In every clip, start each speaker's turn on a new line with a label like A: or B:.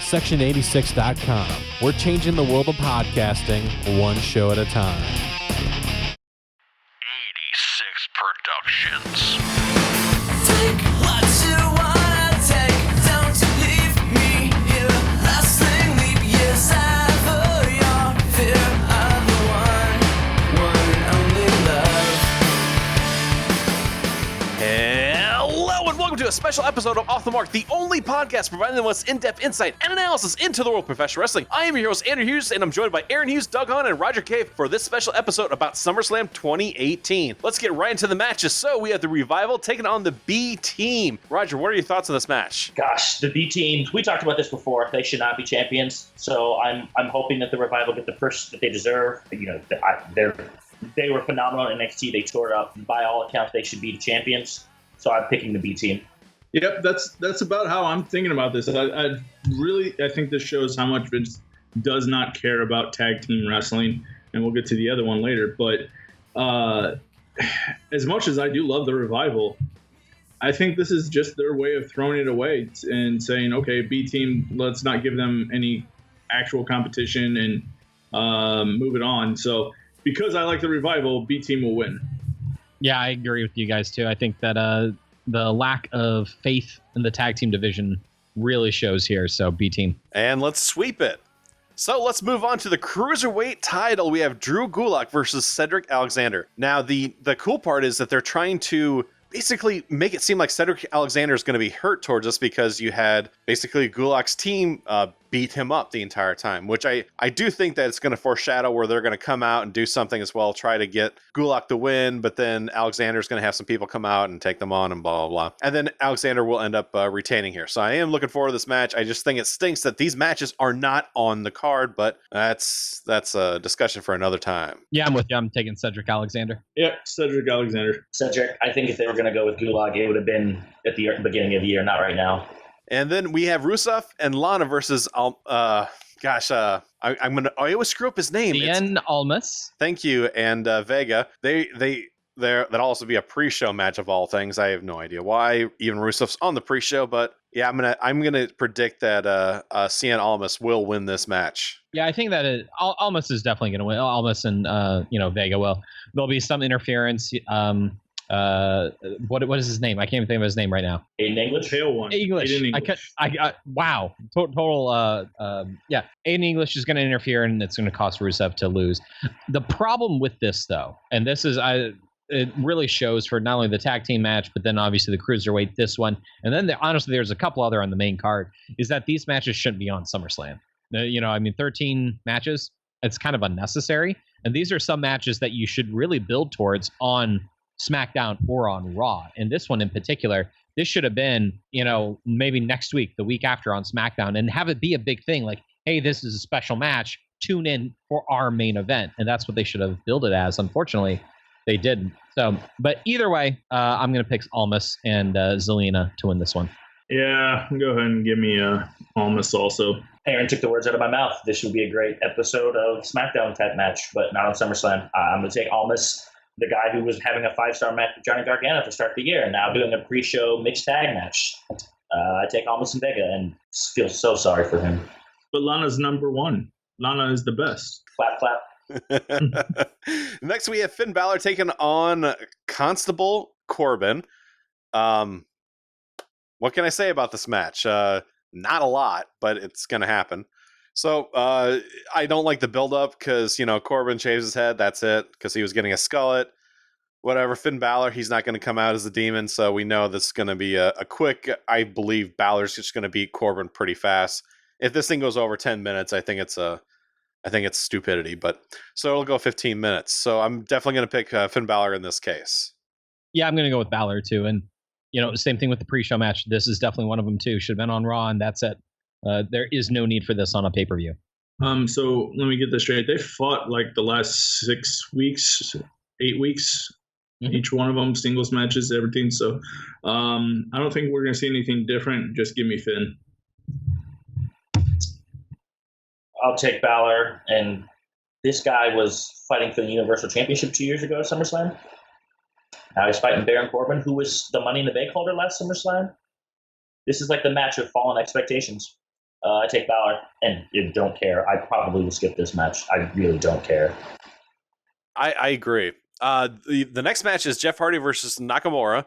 A: Section86.com. We're changing the world of podcasting one show at a time.
B: 86 Productions.
C: Take what you wanna take. Don't leave me here. Lasting leap years ever your fear of the one and only love.
D: Hello and welcome to a special episode of Off the Mark, the only podcast providing the most in-depth insight and analysis into the world of professional wrestling. I am your host, Andrew Hughes, and I'm joined by Aaron Hughes, Doug Hahn, and Roger Cave for this special episode about Summerslam 2018. Let's get right into the matches. So we have the Revival taking on the B Team. Roger, what are your thoughts on this match?
E: Gosh, the B team, we talked about this before. They should not be champions. So I'm hoping that the Revival get the push that they deserve. You know, they were phenomenal in NXT. They tore it up. By all accounts, they should be the champions. So I'm picking the B team.
F: Yep, that's about how I'm thinking about this. I think this shows how much Vince does not care about tag team wrestling, and we'll get to the other one later. But as much as I do love the Revival, I think this is just their way of throwing it away and saying, okay, B team, let's not give them any actual competition and move it on. So because I like the Revival, B team will win.
G: Yeah, I agree with you guys too. I think that the lack of faith in the tag team division really shows here. So B team.
D: And let's sweep it. So let's move on to the Cruiserweight title. We have Drew Gulak versus Cedric Alexander. Now, the cool part is that they're trying to basically make it seem like Cedric Alexander is going to be hurt towards us because you had basically Gulak's team beat him up the entire time, which I do think that it's going to foreshadow where they're going to come out and do something as well, try to get Gulak the win, but then Alexander's going to have some people come out and take them on and blah, blah, blah. And then Alexander will end up retaining here. So I am looking forward to this match. I just think it stinks that these matches are not on the card, but that's a discussion for another time.
G: Yeah, I'm with you. I'm taking Cedric Alexander.
F: Yep, Cedric Alexander.
E: Cedric, I think if they were going to go with Gulag, it would have been at the beginning of the year, not right now.
D: And then we have Rusev and Lana versus I always screw up his name.
G: Cien Almas.
D: Thank you, and Vega. That'll also be a pre-show match of all things. I have no idea why even Rusev's on the pre-show, but yeah, I'm gonna predict that Cien Almas will win this match.
G: Yeah, I think that Almas is definitely going to win. Almas and Vega will. There'll be some interference. What is his name? I can't even think of his name right now.
E: Aiden English?
F: Tail one.
G: English. Wow. Total. Aiden English is going to interfere, and it's going to cost Rusev to lose. The problem with this, though, and this is it really shows for not only the tag team match, but then obviously the Cruiserweight, this one, and then honestly, there's a couple other on the main card, is that these matches shouldn't be on SummerSlam. 13 matches, it's kind of unnecessary. And these are some matches that you should really build towards on SmackDown or on Raw. And this one in particular, this should have been, maybe next week, the week after on SmackDown, and have it be a big thing. Like, hey, this is a special match. Tune in for our main event. And that's what they should have billed it as. Unfortunately, they didn't. So, but either way, I'm going to pick Almas and Zelina to win this one.
F: Yeah, go ahead and give me Almas also.
E: Aaron took the words out of my mouth. This would be a great episode of SmackDown type match, but not on SummerSlam. I'm going to take Almas, the guy who was having a 5-star match with Johnny Gargano to start the year, and now doing a pre-show mixed tag match. I take Almas and Vega and feel so sorry for him.
F: But Lana's number one. Lana is the best.
E: Clap, clap.
D: Next, we have Finn Balor taking on Constable Corbin. What can I say about this match? Not a lot, but it's going to happen. So I don't like the build-up because, Corbin shaves his head. That's it, because he was getting a skullet. Whatever, Finn Balor, he's not going to come out as a demon, so we know this is going to be a quick, I believe Balor's just going to beat Corbin pretty fast. If this thing goes over 10 minutes, I think it's stupidity. But so it'll go 15 minutes. So I'm definitely going to pick Finn Balor in this case.
G: Yeah, I'm going to go with Balor too. And, same thing with the pre-show match. This is definitely one of them too. Should have been on Raw, and that's it. There is no need for this on a pay-per-view.
F: So let me get this straight. They fought like the last 6 weeks, 8 weeks, each one of them, singles matches, everything. So I don't think we're going to see anything different. Just give me Finn.
E: I'll take Balor, and this guy was fighting for the Universal Championship 2 years ago at SummerSlam. Now he's fighting Baron Corbin, who was the Money in the Bank holder last SummerSlam. This is like the match of fallen expectations. I take Balor, and don't care. I probably will skip this match. I really don't care.
D: I agree. The next match is Jeff Hardy versus Nakamura,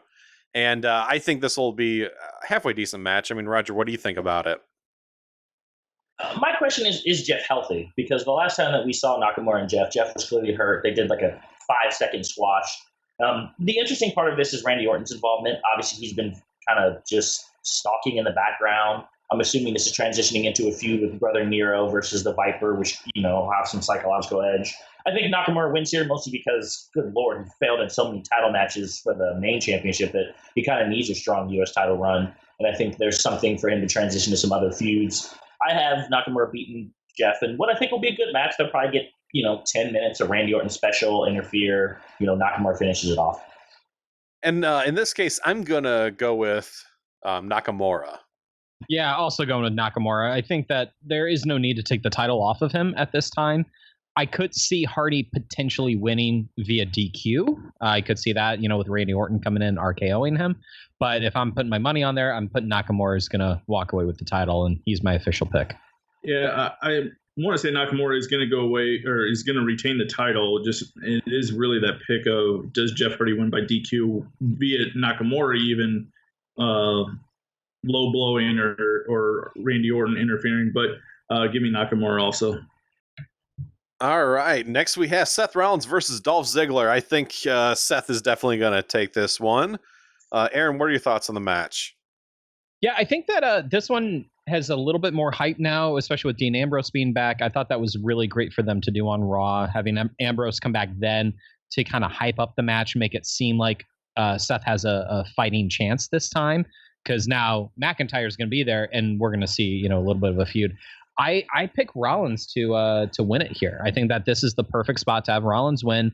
D: and I think this will be a halfway decent match. I mean, Roger, what do you think about it?
E: My question is Jeff healthy? Because the last time that we saw Nakamura and Jeff was clearly hurt. They did like a 5-second squash. The interesting part of this is Randy Orton's involvement. Obviously, he's been kind of just stalking in the background. I'm assuming this is transitioning into a feud with Brother Nero versus the Viper, which, will have some psychological edge. I think Nakamura wins here mostly because, good Lord, he failed in so many title matches for the main championship that he kind of needs a strong U.S. title run. And I think there's something for him to transition to some other feuds. I have Nakamura beating Jeff, and what I think will be a good match. They'll probably get 10 minutes of Randy Orton special, interfere. Nakamura finishes it off.
D: And in this case, I'm gonna go with Nakamura.
G: Yeah, also going with Nakamura. I think that there is no need to take the title off of him at this time. I could see Hardy potentially winning via DQ. I could see that, with Randy Orton coming in and RKOing him. But if I'm putting my money on there, I'm putting Nakamura is going to walk away with the title, and he's my official pick.
F: Yeah, I want to say Nakamura is going to go away, or is going to retain the title. It is really that pick of, does Jeff Hardy win by DQ via Nakamura, even low blowing or Randy Orton interfering? But give me Nakamura also.
D: All right. Next, we have Seth Rollins versus Dolph Ziggler. I think Seth is definitely going to take this one. Aaron, what are your thoughts on the match?
G: Yeah, I think that this one has a little bit more hype now, especially with Dean Ambrose being back. I thought that was really great for them to do on Raw, having Ambrose come back then to kind of hype up the match, make it seem like Seth has a fighting chance this time, because now McIntyre is going to be there, and we're going to see a little bit of a feud. I pick Rollins to win it here. I think that this is the perfect spot to have Rollins win.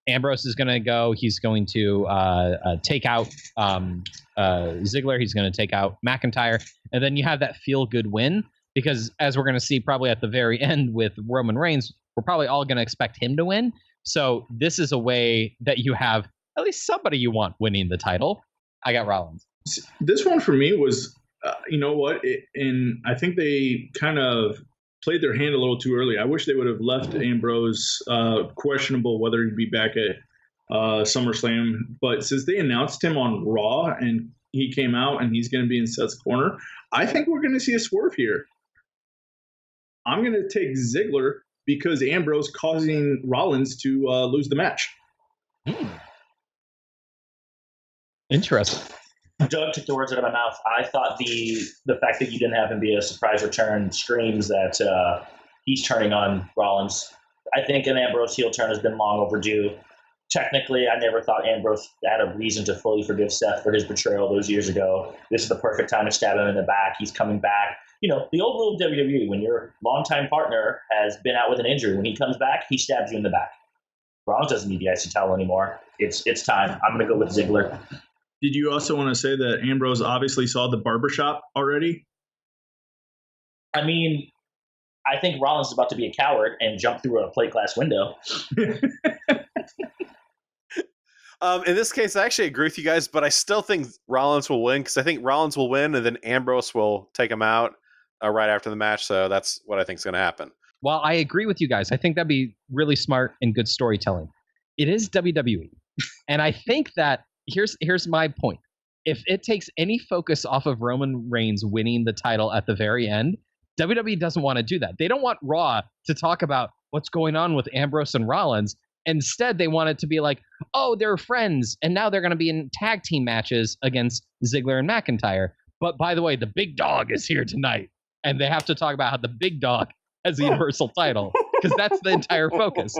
G: Ambrose is going to go. He's going to take out Ziggler. He's going to take out McIntyre. And then you have that feel-good win, because as we're going to see probably at the very end with Roman Reigns, we're probably all going to expect him to win. So this is a way that you have at least somebody you want winning the title. I got Rollins.
F: This one for me was... you know what? And I think they kind of played their hand a little too early. I wish they would have left Ambrose questionable whether he'd be back at SummerSlam. But since they announced him on Raw and he came out and he's going to be in Seth's corner, I think we're going to see a swerve here. I'm going to take Ziggler because Ambrose causing Rollins to lose the match.
G: Interesting.
E: Doug took the words out of my mouth. I thought the fact that you didn't have him be a surprise return screams that he's turning on Rollins. I think an Ambrose heel turn has been long overdue. Technically, I never thought Ambrose had a reason to fully forgive Seth for his betrayal those years ago. This is the perfect time to stab him in the back. He's coming back. The old rule of WWE, when your longtime partner has been out with an injury, when he comes back, he stabs you in the back. Rollins doesn't need the icy towel anymore. It's time. I'm going to go with Ziggler.
F: Did you also want to say that Ambrose obviously saw the barbershop already?
E: I mean, I think Rollins is about to be a coward and jump through a plate glass window.
D: In this case, I actually agree with you guys, but I still think Rollins will win, because I think Rollins will win and then Ambrose will take him out right after the match. So that's what I think is going to happen.
G: Well, I agree with you guys. I think that'd be really smart and good storytelling. It is WWE. And I think that here's my point. If it takes any focus off of Roman Reigns winning the title at the very end, WWE doesn't want to do that. They don't want Raw to talk about what's going on with Ambrose and Rollins. Instead, they want it to be like, oh, they're friends, and now they're going to be in tag team matches against Ziggler and McIntyre. But by the way, the big dog is here tonight. And they have to talk about how the big dog has the Universal title, because that's the entire focus.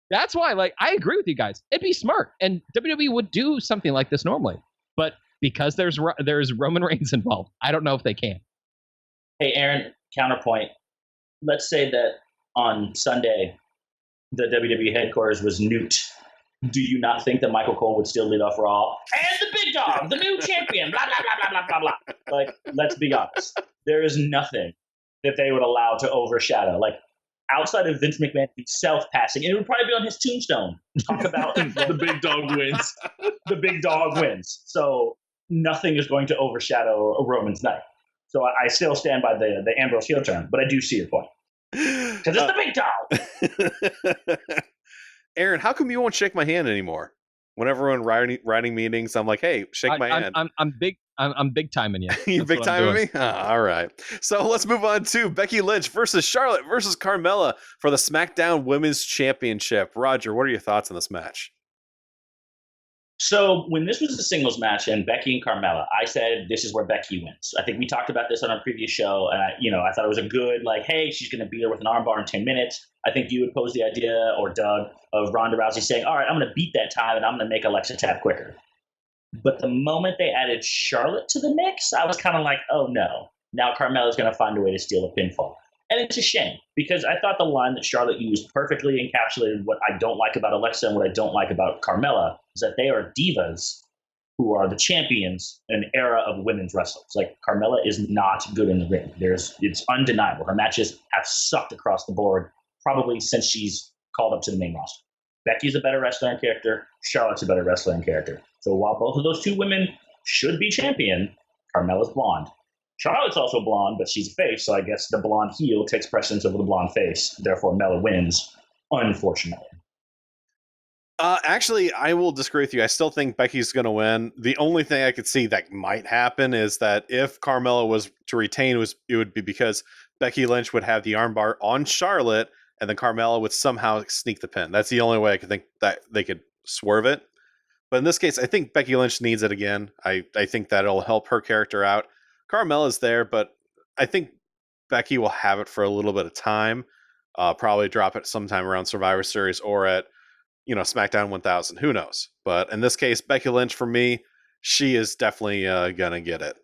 G: That's why, I agree with you guys. It'd be smart, and WWE would do something like this normally. But because there's Roman Reigns involved, I don't know if they can.
E: Hey, Aaron, counterpoint. Let's say that on Sunday, the WWE headquarters was nuked. Do you not think that Michael Cole would still lead off Raw? And the big dog, the new champion, blah, blah, blah, blah, blah, blah, blah. Let's be honest. There is nothing that they would allow to overshadow. Outside of Vince McMahon himself passing, and it would probably be on his tombstone. Talk about
F: The big dog wins.
E: The big dog wins. So nothing is going to overshadow a Roman's night. So I still stand by the Ambrose heel turn, but I do see your point. Because it's the big dog.
D: Aaron, how come you won't shake my hand anymore? Whenever we're in writing meetings, I'm like, hey, shake my hand.
G: I'm big. I'm big timing you.
D: You
G: That's
D: big
G: what I'm
D: timing
G: doing.
D: me? All right. So let's move on to Becky Lynch versus Charlotte versus Carmella for the SmackDown Women's Championship. Roger, what are your thoughts on this match?
E: So when this was a singles match and Becky and Carmella, I said this is where Becky wins. I think we talked about this on our previous show, and I thought it was a good hey, she's going to beat her with an armbar in 10 minutes. I think you would pose the idea, or Doug, of Ronda Rousey saying, all right, I'm going to beat that time and I'm going to make Alexa tap quicker. But the moment they added Charlotte to the mix, I was kind of like, oh no, now Carmella's going to find a way to steal a pinfall. And it's a shame, because I thought the line that Charlotte used perfectly encapsulated what I don't like about Alexa and what I don't like about Carmella, is that they are divas who are the champions in an era of women's wrestlers. Carmella is not good in the ring. It's undeniable. Her matches have sucked across the board, probably since she's called up to the main roster. Becky's a better wrestler and character. Charlotte's a better wrestler and character. So while both of those two women should be champion, Carmella's blonde. Charlotte's also blonde, but she's a face, so I guess the blonde heel takes precedence over the blonde face. Therefore, Mella wins, unfortunately.
D: Actually, I will disagree with you. I still think Becky's going to win. The only thing I could see that might happen is that if Carmella was to retain, it would be because Becky Lynch would have the armbar on Charlotte, and then Carmella would somehow sneak the pin. That's the only way I could think that they could swerve it. But in this case, I think Becky Lynch needs it again. I think that'll help her character out. Carmella's there, but I think Becky will have it for a little bit of time. Probably drop it sometime around Survivor Series or at SmackDown 1000. Who knows? But in this case, Becky Lynch, for me, she is definitely gonna get it.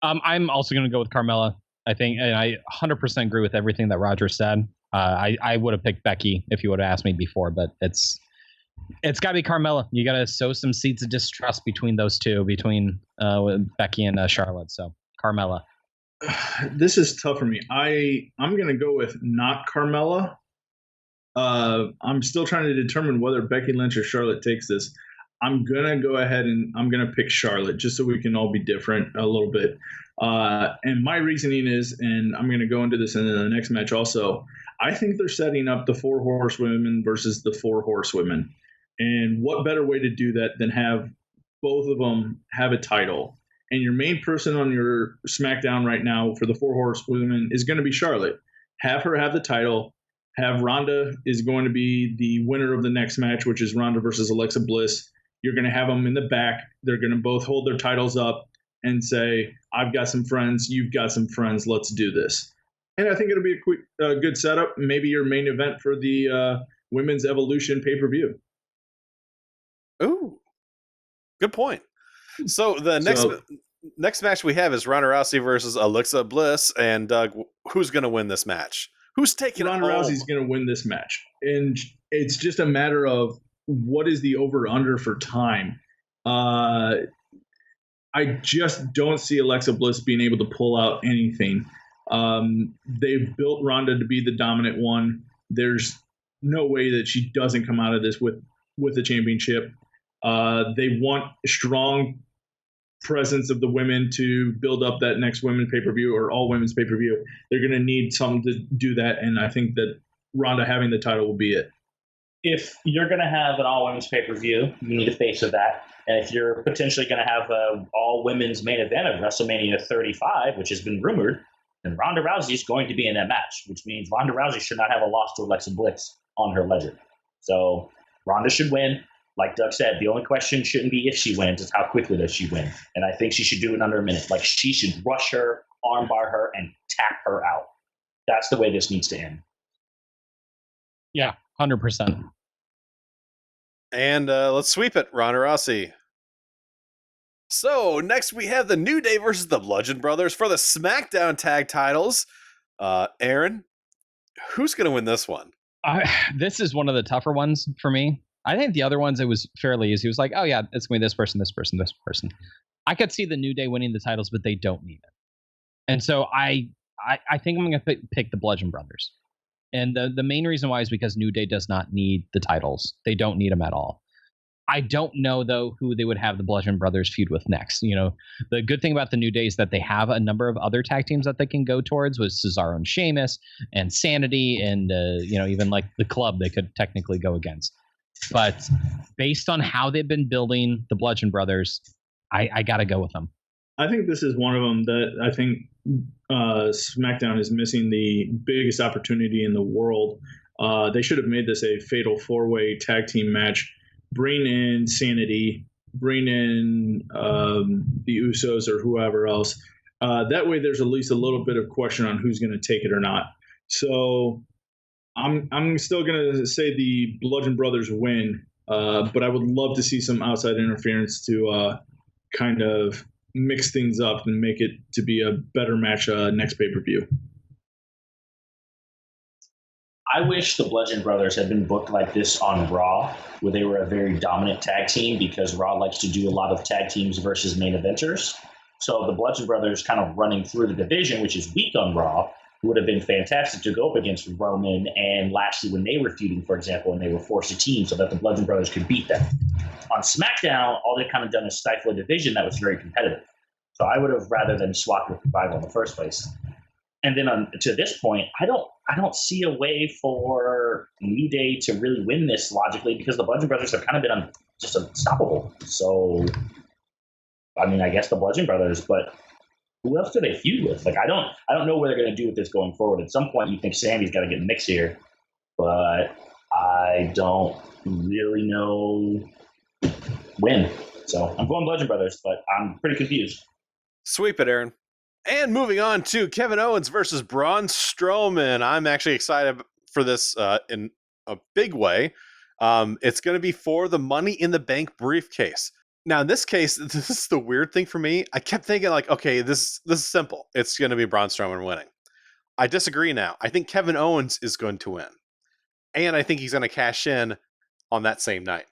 G: I'm also going to go with Carmella. I think, and I 100% agree with everything that Roger said. I would have picked Becky if you would have asked me before, but it's got to be Carmella. You got to sow some seeds of distrust between those two, between Becky and Charlotte. So Carmella.
F: This is tough for me. I'm going to go with not Carmella. I'm still trying to determine whether Becky Lynch or Charlotte takes this. I'm going to go ahead and I'm going to pick Charlotte just so we can all be different a little bit. And my reasoning is, and I'm going to go into this in the next match also, I think they're setting up the 4 horsewomen versus the 4 horsewomen. And what better way to do that than have both of them have a title? And your main person on your SmackDown right now for the 4 horsewomen is going to be Charlotte. Have her have the title. Have Ronda is going to be the winner of the next match, which is Ronda versus Alexa Bliss. You're going to have them in the back. They're going to both hold their titles up and say, I've got some friends, you've got some friends, let's do this. And I think it'll be a good setup, maybe your main event for the Women's Evolution pay-per-view.
D: Ooh, good point. So the next match we have is Ronda Rousey versus Alexa Bliss. And Doug, who's going to win this match? Who's taking
F: Ronda Rousey's going to win this match. And it's just a matter of what is the over-under for time. I just don't see Alexa Bliss being able to pull out anything. They've built Ronda to be the dominant one. There's no way that she doesn't come out of this with the championship. They want a strong presence of the women to build up that next women's pay-per-view or all women's pay-per-view. They're going to need something to do that, and I think that Ronda having the title will be it.
E: If you're going to have an all-women's pay-per-view, you need a face of that. And if you're potentially going to have an all-women's main event of WrestleMania 35, which has been rumored, then Ronda Rousey is going to be in that match, which means Ronda Rousey should not have a loss to Alexa Bliss on her ledger. So Ronda should win. Like Doug said, the only question shouldn't be if she wins, it's how quickly does she win. And I think she should do it under a minute. She should rush her, armbar her, and tap her out. That's the way this needs to end.
G: Yeah, 100%.
D: And let's sweep it, Ronda Rousey. So next we have the New Day versus the Bludgeon Brothers for the SmackDown tag titles. Aaron, who's going to win this one?
G: This is one of the tougher ones for me. I think the other ones, it was fairly easy. It was like, oh yeah, it's going to be this person, this person, this person. I could see the New Day winning the titles, but they don't need it. And so I think I'm going to pick the Bludgeon Brothers. And the main reason why is because New Day does not need the titles. They don't need them at all. I don't know, though, who they would have the Bludgeon Brothers feud with next. You know, the good thing about the New Day is that they have a number of other tag teams that they can go towards with Cesaro and Sheamus and Sanity and, even like the Club they could technically go against. But based on how they've been building the Bludgeon Brothers, I got to go with them.
F: I think this is one of them that I think SmackDown is missing the biggest opportunity in the world. They should have made this a fatal 4-way tag team match. Bring in Sanity, bring in the Usos or whoever else. That way there's at least a little bit of question on who's going to take it or not. So I'm still going to say the Bludgeon Brothers win, but I would love to see some outside interference to kind of mix things up and make it to be a better match next pay-per-view.
E: I wish the Bludgeon Brothers had been booked like this on Raw, where they were a very dominant tag team, because Raw likes to do a lot of tag teams versus main eventers. So the Bludgeon Brothers kind of running through the division, which is weak on Raw, would have been fantastic to go up against Roman and Lashley when they were feuding, for example, and they were forced a team so that the Bludgeon Brothers could beat them. On SmackDown, all they've kind of done is stifle a division that was very competitive. So I would have rather than swapped with Revival in the first place. And then to this point, I don't see a way for New Day to really win this logically, because the Bludgeon Brothers have kind of been just unstoppable. So, I mean, I guess the Bludgeon Brothers, but who else do they feud with? Like, I don't know what they're going to do with this going forward. At some point, you think Sammy's got to get in the mix here, but I don't really know when. So I'm going Bludgeon Brothers, but I'm pretty confused.
D: Sweep it, Aaron. And moving on to Kevin Owens versus Braun Strowman. I'm actually excited for this in a big way. It's going to be for the Money in the Bank briefcase. Now, in this case, this is the weird thing for me. I kept thinking, like, okay, this is simple. It's going to be Braun Strowman winning. I disagree now. I think Kevin Owens is going to win. And I think he's going to cash in on that same night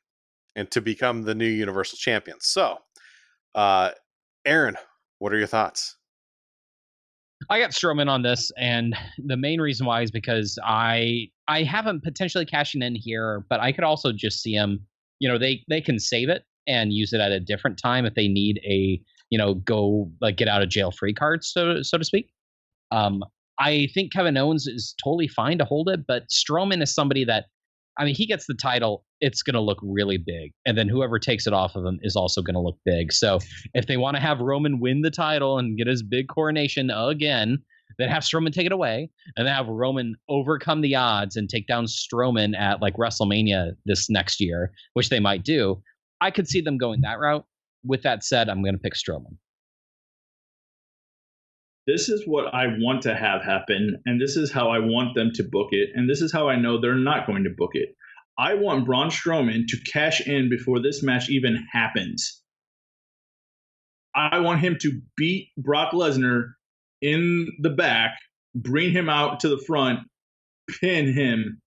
D: and to become the new Universal Champion. So, Aaron, what are your thoughts?
G: I got Strowman on this, and the main reason why is because I have him potentially cashing in here, but I could also just see him, they can save it and use it at a different time if they need a, go like get out of jail free card, so to speak. I think Kevin Owens is totally fine to hold it, but Strowman is somebody that, I mean, he gets the title, it's going to look really big. And then whoever takes it off of him is also going to look big. So if they want to have Roman win the title and get his big coronation again, then have Strowman take it away and then have Roman overcome the odds and take down Strowman at like WrestleMania this next year, which they might do. I could see them going that route. With that said, I'm going to pick Strowman.
F: This is what I want to have happen, and this is how I want them to book it, and this is how I know they're not going to book it. I want Braun Strowman to cash in before this match even happens. I want him to beat Brock Lesnar in the back, bring him out to the front, pin him,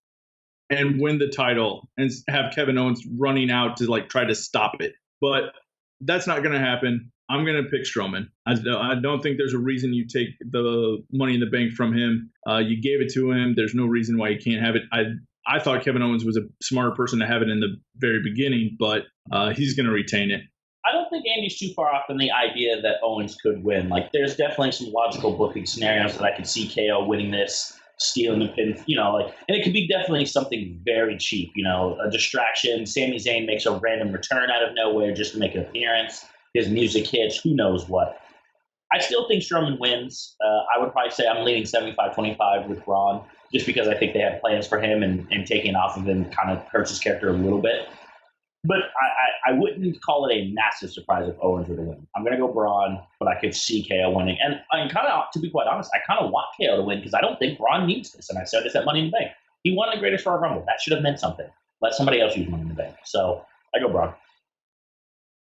F: and win the title, and have Kevin Owens running out to like try to stop it. But that's not going to happen. I'm going to pick Strowman. I don't think there's a reason you take the Money in the Bank from him. You gave it to him. There's no reason why he can't have it. I thought Kevin Owens was a smarter person to have it in the very beginning, but he's going to retain it.
E: I don't think Andy's too far off from the idea that Owens could win. Like, there's definitely some logical booking scenarios that I could see KO winning this, stealing the pin, and it could be definitely something very cheap, a distraction. Sami Zayn makes a random return out of nowhere just to make an appearance. His music hits, who knows what. I still think Strowman wins. I would probably say I'm leaning 75-25 with Braun, just because I think they have plans for him, and taking off of him kind of hurts his character a little bit. But I wouldn't call it a massive surprise if Owens were to win. I'm going to go Braun, but I could see KO winning. And kind of, to be quite honest, I kind of want KO to win because I don't think Braun needs this. And I said this at Money in the Bank. He won the Greatest Royal Rumble. That should have meant something. Let somebody else use Money in the Bank. So I go Braun.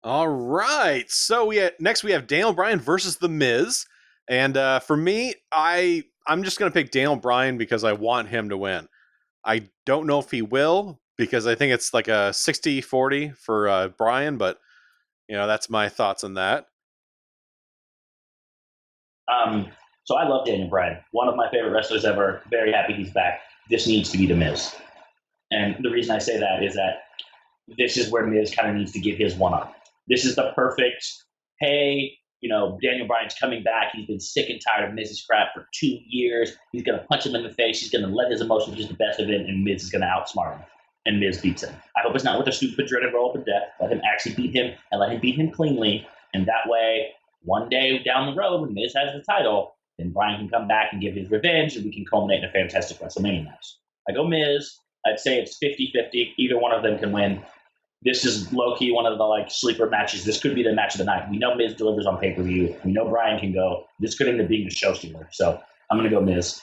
D: All right. So next we have Daniel Bryan versus The Miz. And for me, I'm just going to pick Daniel Bryan because I want him to win. I don't know if he will, because I think it's like a 60-40 for Bryan, but that's my thoughts on that.
E: So I love Daniel Bryan. One of my favorite wrestlers ever. Very happy he's back. This needs to be The Miz. And the reason I say that is that this is where Miz kind of needs to give his one up. This is the perfect, hey, Daniel Bryan's coming back. He's been sick and tired of Miz's crap for 2 years. He's going to punch him in the face. He's going to let his emotions get the best of him, and Miz is going to outsmart him. And Miz beats him. I hope it's not with a stupid dreaded roll up of death. Let him actually beat him, and let him beat him cleanly. And that way, one day down the road, when Miz has the title, then Bryan can come back and give his revenge, and we can culminate in a fantastic WrestleMania match. I go Miz. I'd say it's 50-50. Either one of them can win. This is low-key one of the sleeper matches. This could be the match of the night. We know Miz delivers on pay-per-view. We know Bryan can go. This could end up being the show stealer. So I'm going to go Miz.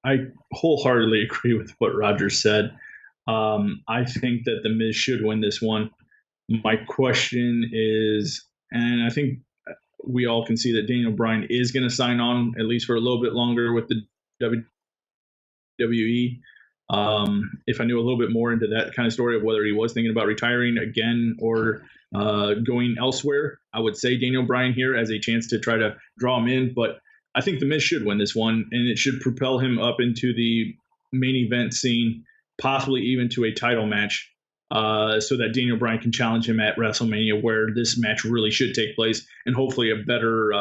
F: I wholeheartedly agree with what Roger said. I think that the Miz should win this one. My question is, and I think we all can see that Daniel Bryan is going to sign on at least for a little bit longer with the WWE. If I knew a little bit more into that kind of story of whether he was thinking about retiring again or going elsewhere, I would say Daniel Bryan here as a chance to try to draw him in. But I think The Miz should win this one, and it should propel him up into the main event scene, possibly even to a title match, so that Daniel Bryan can challenge him at WrestleMania, where this match really should take place, and hopefully a better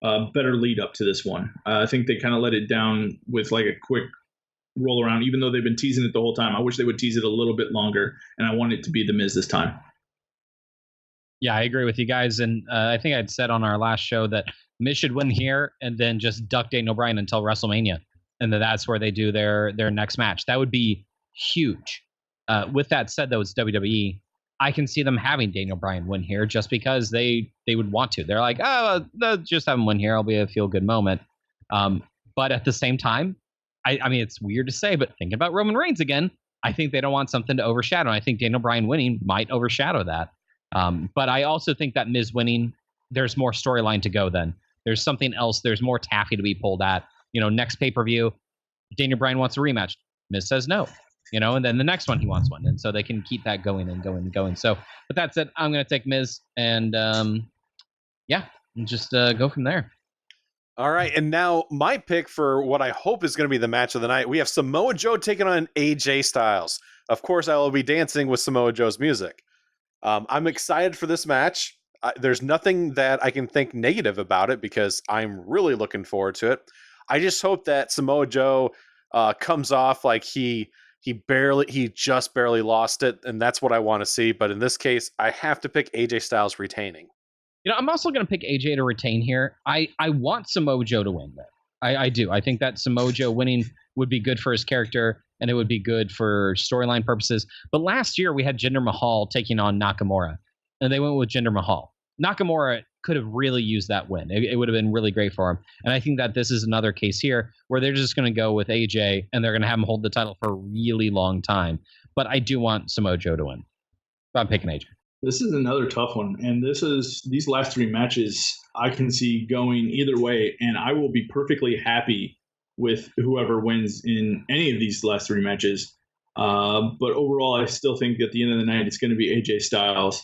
F: lead up to this one. I think they kind of let it down with a quick roll around, even though they've been teasing it the whole time. I wish they would tease it a little bit longer, and I want it to be The Miz this time.
G: Yeah, I agree with you guys. And I think I'd said on our last show that Miz should win here and then just duck Daniel Bryan until WrestleMania. And that's where they do their next match. That would be huge. With that said, though, it's WWE. I can see them having Daniel Bryan win here just because they would want to. They're like, oh, just have him win here. It'll be a feel-good moment. But at the same time, I mean, it's weird to say, but thinking about Roman Reigns again, I think they don't want something to overshadow. I think Daniel Bryan winning might overshadow that. But I also think that Miz winning, there's more storyline to go then. There's something else. There's more taffy to be pulled at. Next pay-per-view, Daniel Bryan wants a rematch. Miz says no. And then the next one he wants one. And so they can keep that going and going and going. So, but that said, I'm going to take Miz and just go from there.
D: All right, and now my pick for what I hope is going to be the match of the night. We have Samoa Joe taking on AJ Styles. Of course, I will be dancing with Samoa Joe's music. I'm excited for this match. There's nothing that I can think negative about it because I'm really looking forward to it. I just hope that Samoa Joe comes off like he just barely lost it, and that's what I want to see. But in this case, I have to pick AJ Styles retaining.
G: I'm also going to pick AJ to retain here. I want Samoa Joe to win, though. I do. I think that Samoa Joe winning would be good for his character, and it would be good for storyline purposes. But last year, we had Jinder Mahal taking on Nakamura, and they went with Jinder Mahal. Nakamura could have really used that win. It would have been really great for him. And I think that this is another case here where they're just going to go with AJ, and they're going to have him hold the title for a really long time. But I do want Samoa Joe to win. But I'm picking AJ.
F: This is another tough one, and these last three matches I can see going either way, and I will be perfectly happy with whoever wins in any of these last three matches. But overall, I still think at the end of the night, it's going to be AJ Styles.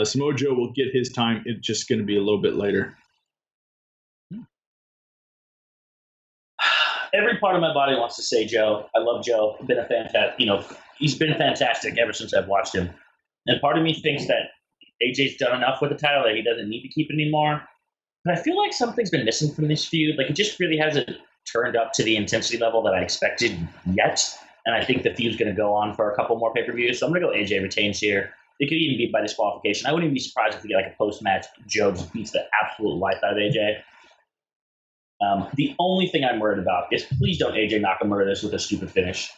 F: Samoa Joe will get his time. It's just going to be a little bit later.
E: Every part of my body wants to say Joe. I love Joe. Been a fantastic, he's been fantastic ever since I've watched him. And part of me thinks that AJ's done enough with the title that he doesn't need to keep it anymore. But I feel like something's been missing from this feud. It just really hasn't turned up to the intensity level that I expected yet. And I think the feud's going to go on for a couple more pay-per-views. So I'm going to go AJ retains here. It could even be by disqualification. I wouldn't even be surprised if we get a post-match Joe just beats the absolute life out of AJ. The only thing I'm worried about is please don't AJ Nakamura this with a stupid finish.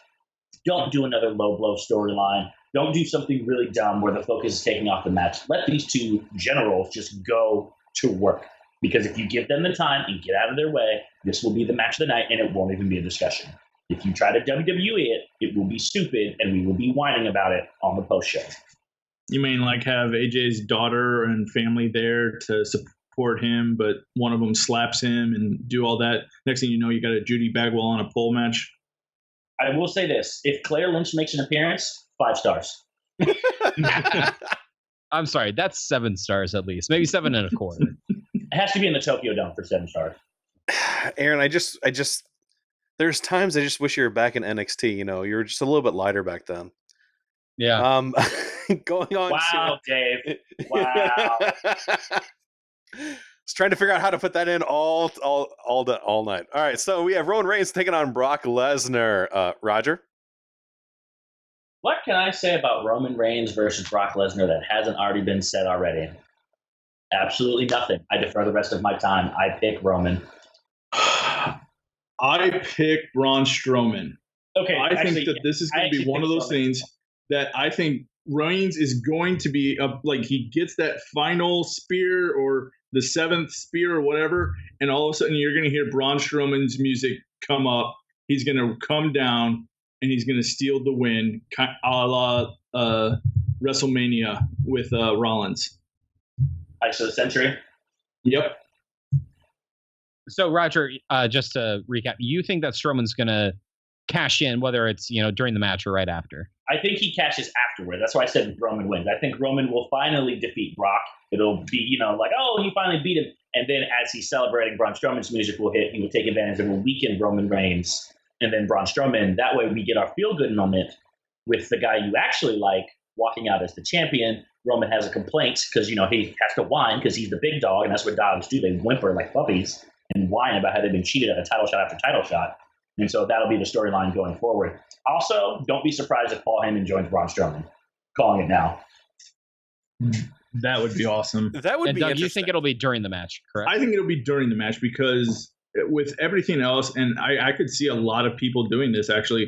E: Don't do another low blow storyline. Don't do something really dumb where the focus is taking off the match. Let these two generals just go to work. Because if you give them the time and get out of their way, this will be the match of the night and it won't even be a discussion. If you try to WWE it, it will be stupid and we will be whining about it on the post show.
F: You mean have AJ's daughter and family there to support him, but one of them slaps him and do all that? Next thing you know, you got a Judy Bagwell on a pole match.
E: I will say this. If Claire Lynch makes an appearance, 5 stars.
G: I'm sorry. That's 7 stars at least. Maybe 7.25.
E: It has to be in the Tokyo Dome for 7 stars.
D: Aaron, I just there's times I just wish you were back in NXT. You know, you were just a little bit lighter back then.
G: Yeah.
D: Going on.
E: Wow, Dave. Wow.
D: Just trying to figure out how to put that in all night. All right, so we have Roman Reigns taking on Brock Lesnar. Roger.
E: What can I say about Roman Reigns versus Brock Lesnar that hasn't already been said already? Absolutely nothing. I defer the rest of my time. I pick Roman.
F: I pick Braun Strowman.
E: Okay,
F: I think that this is going to be one of those things that I think Reigns is going to be like he gets that final spear or the seventh spear or whatever, and all of a sudden you're going to hear Braun Strowman's music come up. He's going to come down and he's going to steal the win, a la WrestleMania with Rollins.
E: Ice of the Century.
F: Yep.
G: So Roger, just to recap, you think that Strowman's going to cash in, whether it's during the match or right after?
E: I think he cashes afterward. That's why I said Roman wins. I think Roman will finally defeat Brock. It'll be, like, oh, he finally beat him. And then as he's celebrating, Braun Strowman's music will hit. He will take advantage and will weaken Roman Reigns. And then Braun Strowman, that way we get our feel-good moment with the guy you actually like walking out as the champion. Roman has a complaint because, he has to whine because he's the big dog, and that's what dogs do. They whimper like puppies and whine about how they've been cheated at a title shot after title shot. And so that'll be the storyline going forward. Also, don't be surprised if Paul Heyman joins Braun Strowman. Calling it now.
F: That would be awesome.
D: That would
G: And
D: be
G: Doug,
D: interesting.
G: you think it'll be during the match, correct?
F: I think it'll be during the match because with everything else, and I could see a lot of people doing this actually,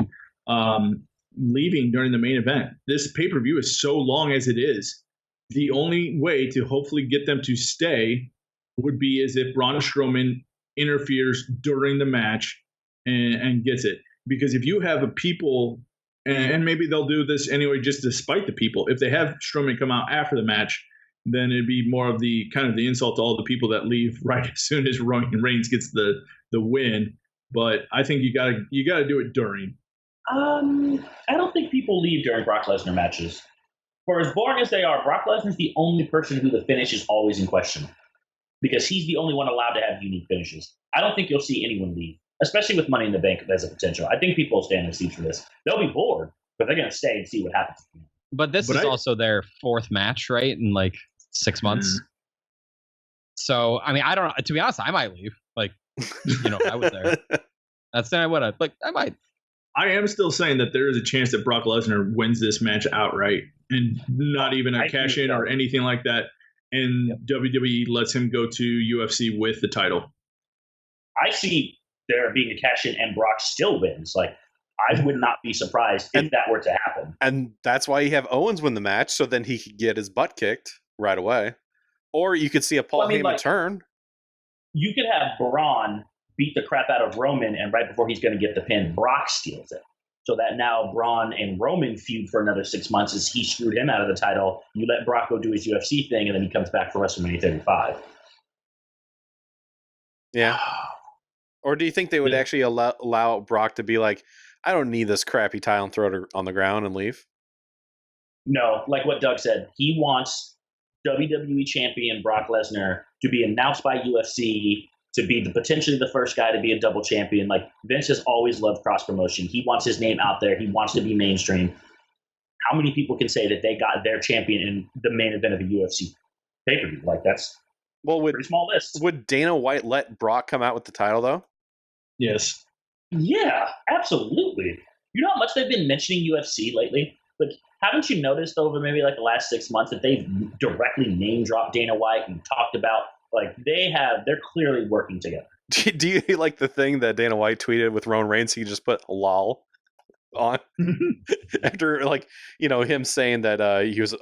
F: leaving during the main event. This pay-per-view is so long as it is. The only way to hopefully get them to stay would be as if Braun Strowman interferes during the match and gets it. Because if you have a people, and maybe they'll do this anyway just to spite the people, if they have Strowman come out after the match, then it'd be more of the kind of the insult to all the people that leave right as soon as Reigns gets the win. But I think you gotta do it during.
E: I don't think people leave during Brock Lesnar matches. For as boring as they are, Brock Lesnar's the only person who the finish is always in question. Because he's the only one allowed to have unique finishes. I don't think you'll see anyone leave, especially with Money in the Bank as a potential. I think people will stay in their seats for this. They'll be bored, but they're going to stay and see what happens.
G: But this is also their fourth match, right? In like 6 months. So, I mean, I don't know. To be honest, I might leave. Like, if I was there. That's then I would have. Like, I might.
F: I am still saying that there is a chance that Brock Lesnar wins this match outright and not even a cash in or anything like that. And WWE lets him go to UFC with the title.
E: I see there being a cash in and Brock still wins. Like, I would not be surprised if that were to happen.
D: And that's why you have Owens win the match, so then he could get his butt kicked right away. Or you could see a Paul Heyman turn.
E: You could have Braun beat the crap out of Roman, and right before he's going to get the pin, Brock steals it. So that now Braun and Roman feud for another 6 months as he screwed him out of the title. You let Brock go do his UFC thing, and then he comes back for WrestleMania 35.
D: Yeah. Or do you think they would actually allow Brock to be like, I don't need this crappy title, and throw it on the ground and leave?
E: No, like what Doug said, he wants WWE champion Brock Lesnar to be announced by UFC, to be potentially the first guy to be a double champion. Like, Vince has always loved cross promotion. He wants his name out there. He wants to be mainstream. How many people can say that they got their champion in the main event of a UFC pay-per-view? Like, that's a pretty small list.
D: Would Dana White let Brock come out with the title, though?
F: Yes.
E: Yeah, absolutely. You know how much they've been mentioning UFC lately? Like, haven't you noticed over maybe like the last 6 months that they've directly name-dropped Dana White and talked about, like, they're clearly working together.
D: Do you like the thing that Dana White tweeted with Roman Reigns? He just put lol on after, like, him saying that he was,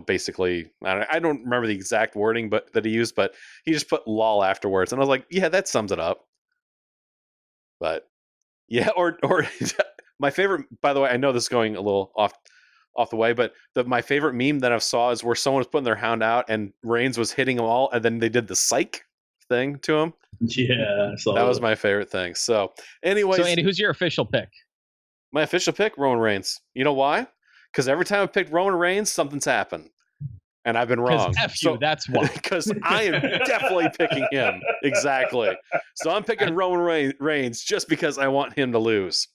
D: basically, I don't remember the exact wording that he used, but he just put lol afterwards. And I was like, yeah, that sums it up. But yeah, or my favorite, by the way, I know this is going a little off the way, but my favorite meme that I saw is where someone was putting their hound out and Reigns was hitting them all, and then they did the psych thing to him.
F: Yeah,
D: that was my favorite thing. So, anyways,
G: so Andy, who's your official pick?
D: My official pick, Roman Reigns. You know why? Because every time I picked Roman Reigns, something's happened. And I've been
G: Because
D: wrong.
G: F you, that's why.
D: Because I am definitely picking him. Exactly. So I'm picking Roman Reigns just because I want him to lose.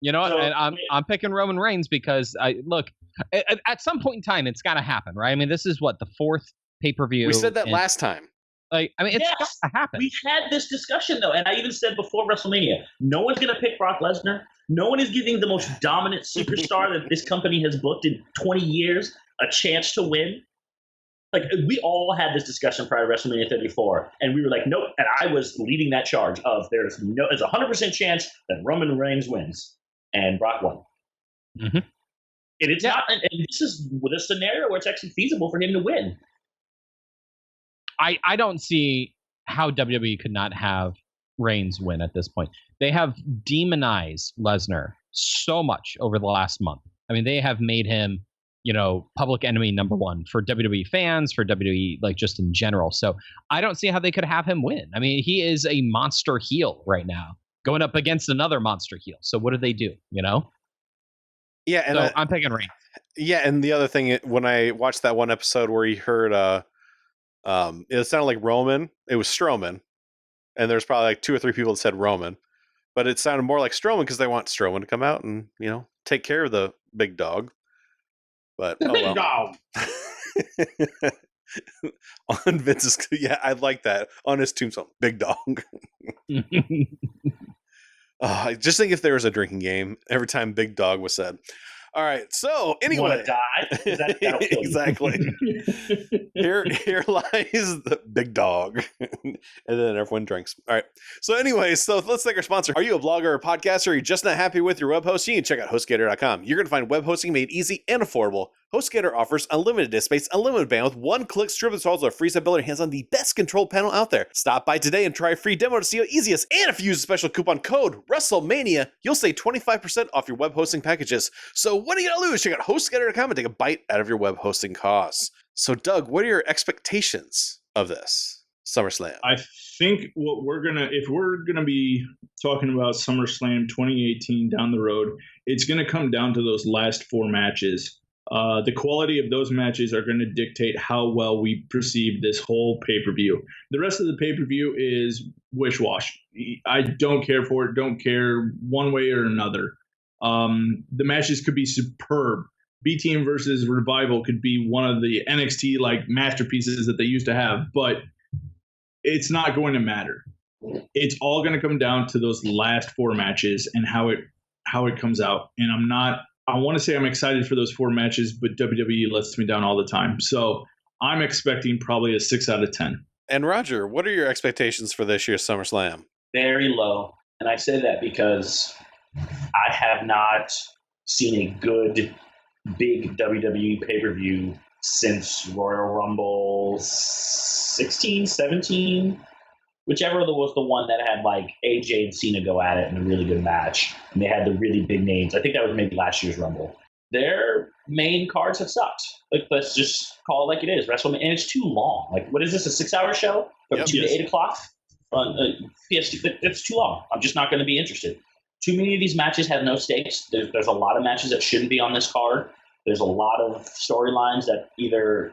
G: You know what?
E: So-
G: And I'm picking Roman Reigns because at some point in time it's got to happen, right? I mean, this is what the 4th pay-per-view.
D: We said that
G: and,
D: last time.
G: Like, I mean, it's
E: Yes.
G: got to happen.
E: We had this discussion, though, and I even said before WrestleMania, no one's going to pick Brock Lesnar. No one is giving the most dominant superstar that this company has booked in 20 years a chance to win. Like, we all had this discussion prior to WrestleMania 34, and we were like, nope. And I was leading that charge of there's a 100% chance that Roman Reigns wins, and Brock won.
G: Mhm.
E: And it's not, and this is the scenario where it's actually feasible for him to win.
G: I don't see how WWE could not have Reigns win at this point. They have demonized Lesnar so much over the last month. I mean, they have made him, public enemy number 1 for WWE fans, for WWE, like, just in general. So I don't see how they could have him win. I mean, he is a monster heel right now, going up against another monster heel. So what do they do,
D: Yeah, and
G: So I'm picking Reigns.
D: yeah, and the other thing, when I watched that one episode where he heard it sounded like Roman, it was Strowman, and there's probably like 2 or 3 people that said Roman, but it sounded more like Strowman because they want Strowman to come out and take care of the big dog. But
F: Big dog.
D: On Vince's, yeah, I like that on his tombstone, big dog. I just think if there was a drinking game every time big dog was said. All right, so anyway,
E: Want to die? 'Cause that'll kill you.
D: exactly. Here lies the big dog, and then everyone drinks. All right. So anyway, let's thank our sponsor. Are you a blogger or podcaster? Or are you just not happy with your web hosting? You can check out HostGator.com. You're going to find web hosting made easy and affordable. HostGator offers unlimited disk space, unlimited bandwidth, one-click strip installs with a free ability hands on the best control panel out there. Stop by today and try a free demo to see how easy it is. And if you use a special coupon code WrestleMania, you'll save 25% off your web hosting packages. So what are you going to lose? Check out HostGator.com and take a bite out of your web hosting costs. So Doug, what are your expectations of this SummerSlam?
F: I think if we're gonna be talking about SummerSlam 2018 down the road, it's gonna come down to those last 4 matches. The quality of those matches are going to dictate how well we perceive this whole pay-per-view. The rest of the pay-per-view is wish-wash. I don't care for it. Don't care one way or another. The matches could be superb. B-Team versus Revival could be one of the NXT masterpieces that they used to have, but it's not going to matter. It's all going to come down to those last 4 matches and how it comes out. And I want to say I'm excited for those 4 matches, but WWE lets me down all the time. So I'm expecting probably a 6 out of 10.
D: And Roger, what are your expectations for this year's SummerSlam?
E: Very low. And I say that because I have not seen a good big WWE pay-per-view since Royal Rumble 16, 17, whichever was the one that had AJ and Cena go at it in a really good match. And they had the really big names. I think that was maybe last year's Rumble. Their main cards have sucked. Let's just call it like it is. WrestleMania, and it's too long. What is this, a 6-hour show? From 2 to 8 o'clock? PST, it's too long. I'm just not going to be interested. Too many of these matches have no stakes. There's a lot of matches that shouldn't be on this card. There's a lot of storylines that either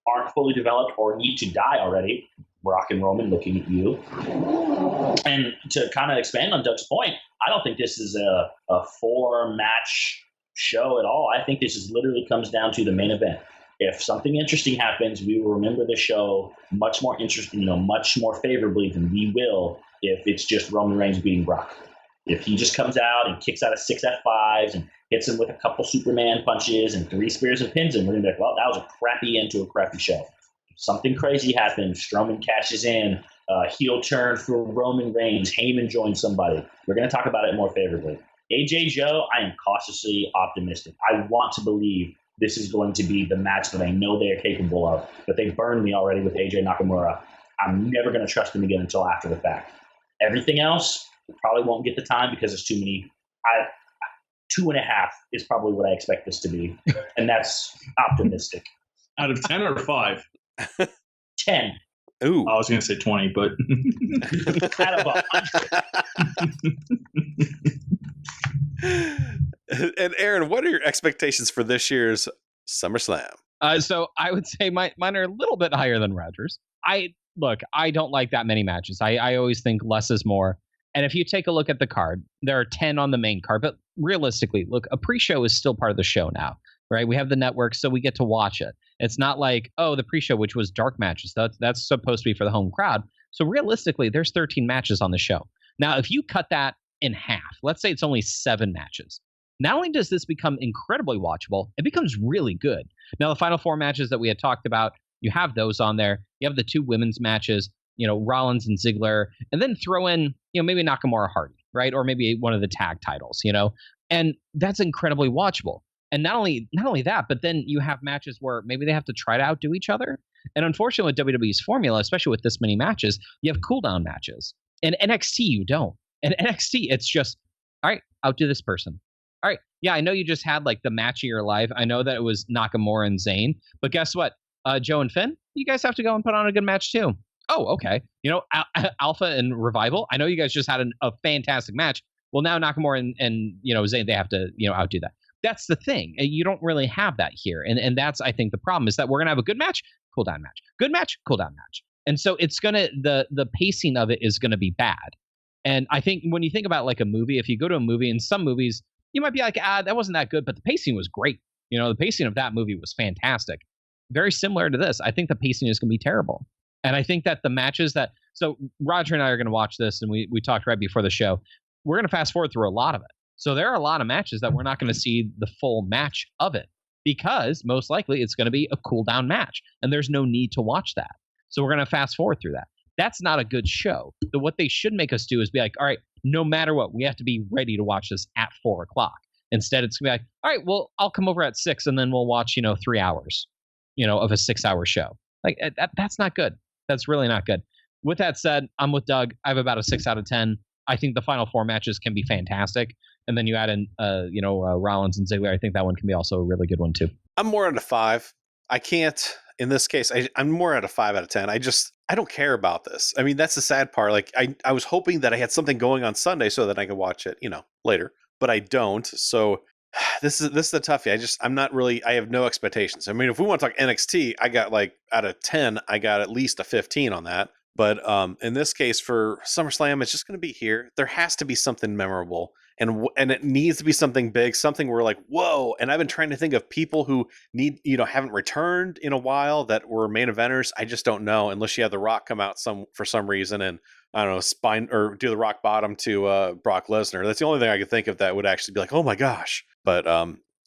E: aren't fully developed or need to die already. Brock and Roman looking at you. And to kind of expand on Doug's point, I don't think this is a 4-match show at all. I think this is literally comes down to the main event. If something interesting happens, we will remember the show much more interesting, much more favorably than we will if it's just Roman Reigns beating Brock. If he just comes out and kicks out of 6 F5s and hits him with a couple Superman punches and 3 spears and pins him, we're going to be like, well, that was a crappy end to a crappy show. Something crazy happens. Strowman cashes in. Heel turn for Roman Reigns. Heyman joins somebody. We're going to talk about it more favorably. AJ Joe, I am cautiously optimistic. I want to believe this is going to be the match that I know they are capable of, but they burned me already with AJ Nakamura. I'm never going to trust them again until after the fact. Everything else, probably won't get the time because there's too many. 2.5 is probably what I expect this to be, and that's optimistic.
F: Out of 10 or 5?
E: 10.
D: Ooh.
F: I was going to say 20, but
E: Out of 100.
D: And Aaron, what are your expectations for this year's SummerSlam?
G: So I would say mine are a little bit higher than Rogers. I don't like that many matches. I always think less is more. And if you take a look at the card, there are 10 on the main card. But realistically, look, a pre-show is still part of the show now, right? We have the network, so we get to watch it. It's not like, oh, the pre-show, which was dark matches. That's supposed to be for the home crowd. So realistically, there's 13 matches on the show. Now, if you cut that in half, let's say it's only 7 matches. Not only does this become incredibly watchable, it becomes really good. Now, the final 4 matches that we had talked about, you have those on there. You have the 2 women's matches, Rollins and Ziggler, and then throw in, maybe Nakamura Hardy, right? Or maybe one of the tag titles, and that's incredibly watchable. And not only that, but then you have matches where maybe they have to try to outdo each other. And unfortunately, with WWE's formula, especially with this many matches, you have cooldown matches. In NXT, you don't. In NXT, it's just, all right, outdo this person. All right, yeah, I know you just had like the match of your life. I know that it was Nakamura and Zayn, but guess what? Joe and Finn, you guys have to go and put on a good match too. Oh, okay. Alpha and Revival, I know you guys just had a fantastic match. Well, now Nakamura and Zayn, they have to outdo that. That's the thing. You don't really have that here, and that's, I think, the problem is that we're gonna have a good match, cool down match, good match, cool down match, and so it's gonna the pacing of it is gonna be bad. And I think when you think about like a movie, if you go to a movie, in some movies you might be like, that wasn't that good, but the pacing was great. The pacing of that movie was fantastic. Very similar to this. I think the pacing is going to be terrible. And I think that the matches so Roger and I are going to watch this, and we talked right before the show. We're going to fast forward through a lot of it. So there are a lot of matches that we're not going to see the full match of it, because most likely it's going to be a cool down match, and there's no need to watch that. So we're going to fast forward through that. That's not a good show. So what they should make us do is be like, all right, no matter what, we have to be ready to watch this at 4:00. Instead, it's going to be like, all right, well, I'll come over at 6 and then we'll watch, 3 hours, of a 6-hour show. Like that's not good. That's really not good. With that said, I'm with Doug. I have about a 6 out of 10. I think the final 4 matches can be fantastic. And then you add in, Rollins and Ziggler. I think that one can be also a really good one too.
D: I'm more at a 5. I can't, in this case, I'm more at a 5 out of 10. I don't care about this. I mean, that's the sad part. Like I was hoping that I had something going on Sunday so that I could watch it, later, but I don't. So this is the toughie. I'm not really, I have no expectations. I mean, if we want to talk NXT, I got like out of 10, I got at least a 15 on that. But in this case for SummerSlam, it's just going to be here. There has to be something memorable, and it needs to be something big, something where like, whoa. And I've been trying to think of people who haven't returned in a while that were main eventers. I just don't know, unless you have The Rock come out for some reason and I don't know, spine or do the rock bottom to Brock Lesnar. That's the only thing I could think of that would actually be like, oh my gosh. But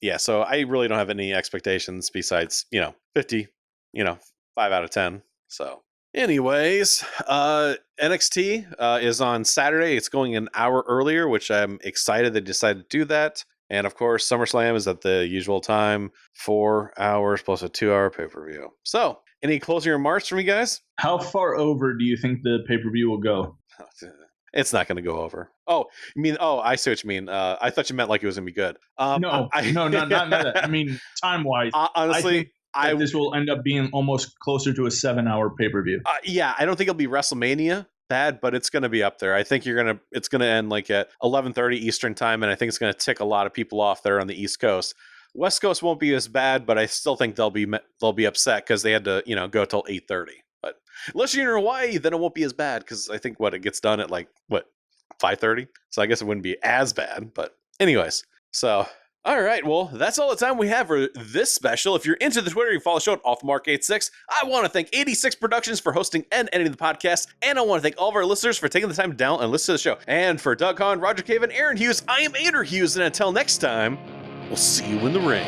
D: yeah, so I really don't have any expectations besides 50, 5 out of 10. So. Anyways, NXT is on Saturday. It's going an hour earlier, which I'm excited they decided to do that. And of course, SummerSlam is at the usual time, 4 hours plus a 2-hour pay-per-view. So, any closing remarks from you guys?
F: How far over do you think the pay-per-view will go?
D: It's not going to go over. Oh, you mean? Oh, I see what you mean. I thought you meant like it was going to be good.
F: No, not that. I mean, time-wise.
D: Honestly,
F: this will end up being almost closer to a 7-hour pay-per-view.
D: Yeah, I don't think it'll be WrestleMania bad, but it's going to be up there. I think it's going to end like at 11:30 Eastern time, and I think it's going to tick a lot of people off there on the East Coast. West Coast won't be as bad, but I still think they'll be upset because they had to go till 8:30. But unless you're in Hawaii, then it won't be as bad because I think it gets done at 5:30. So I guess it wouldn't be as bad. But anyways, so. All right, well, that's all the time we have for this special. If you're into the Twitter, you follow the show at OffMark86. I want to thank 86 Productions for hosting and editing the podcast, and I want to thank all of our listeners for taking the time down and listen to the show. And for Doug Hahn, Roger Cave, and Aaron Hughes, I am Andrew Hughes, and until next time, we'll see you in the ring.